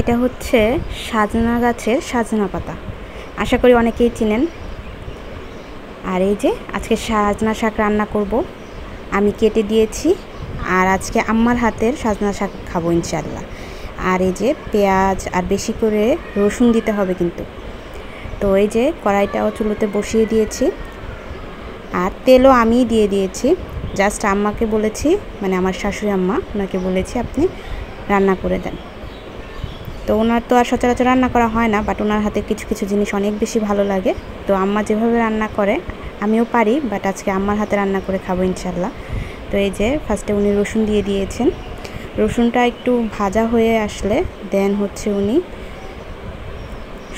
এটা হচ্ছে সাজনা গাছের সাজনা পাতা, আশা করি অনেকেই চিনেন। আর এই যে আজকে সাজনা শাক রান্না করব, আমি কেটে দিয়েছি। আর আজকে আম্মার হাতের সাজনা শাক খাবো ইনশাআল্লাহ। আর এই যে পেঁয়াজ আর বেশি করে রসুন দিতে হবে কিন্তু। তো এই যে কড়াইটাও চুলোতে বসিয়ে দিয়েছি, আর তেলও আমিই দিয়ে দিয়েছি। জাস্ট আম্মাকে বলেছি, মানে আমার শাশুড়ি আম্মা, ওনাকে বলেছি আপনি রান্না করে দেন। তো ওনার তো আর সচরাচর রান্না করা হয় না, বাট ওনার হাতে কিছু কিছু জিনিস অনেক বেশি ভালো লাগে। তো আম্মা যেভাবে রান্না করে আমিও পারি, বাট আজকে আম্মার হাতে রান্না করে খাবো ইনশাল্লাহ। তো এই যে ফার্স্টে উনি রসুন দিয়ে দিয়েছেন, রসুনটা একটু ভাজা হয়ে আসলে দেন হচ্ছে উনি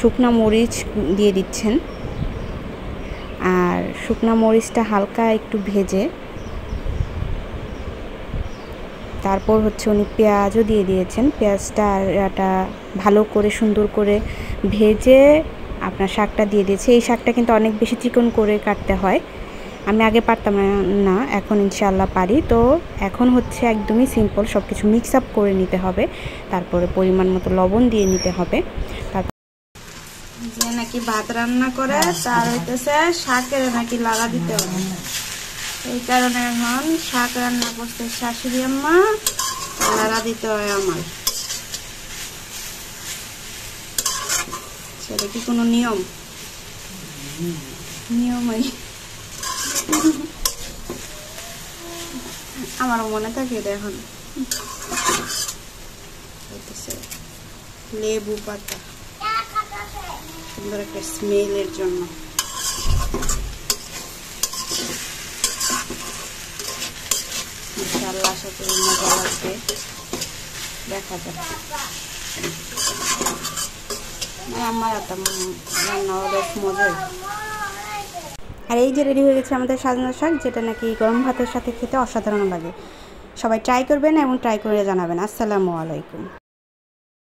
শুকনা মরিচ দিয়ে দিচ্ছেন। আর শুকনা মরিচটা হালকা একটু ভেজে তারপর হচ্ছে উনি পেঁয়াজও দিয়ে দিয়েছেন। পেঁয়াজটা এটা ভালো করে সুন্দর করে ভেজে আপনার শাকটা দিয়ে দিয়েছে। এই শাকটা কিন্তু অনেক বেশি চিকন করে কাটতে হয়, আমি আগে পারতাম না, এখন ইনশাআল্লাহ পারি। তো এখন হচ্ছে একদমই সিম্পল, সব কিছু মিক্স আপ করে নিতে হবে, তারপরে পরিমাণ মতো লবণ দিয়ে নিতে হবে। তারপর যে নাকি ভাত রান্না করে তার হইতেছে শাকের নাকি লাগা দিতে হবে, এই কারণে এখন শাক রান্না করতে শাশুড়ি আম্মা, লাগা দিতে হয় আমার। সেটা কি কোনো নিয়ম? নিয়মই আমারও মনে থাকে। এখন লেবু পাতা সুন্দর একটা স্মেলের জন্য। ইনশাআল্লাহ আশা করি মজা লাগবে, দেখা যাক। আমার রান্না বেশ মজাই। আর এই যে রেডি হয়ে গেছে আমাদের সাজনা শাক, যেটা নাকি গরম ভাতের সাথে খেতে অসাধারণ লাগে। সবাই ট্রাই করবেন এবং ট্রাই করে জানাবেন। আসসালামু আলাইকুম।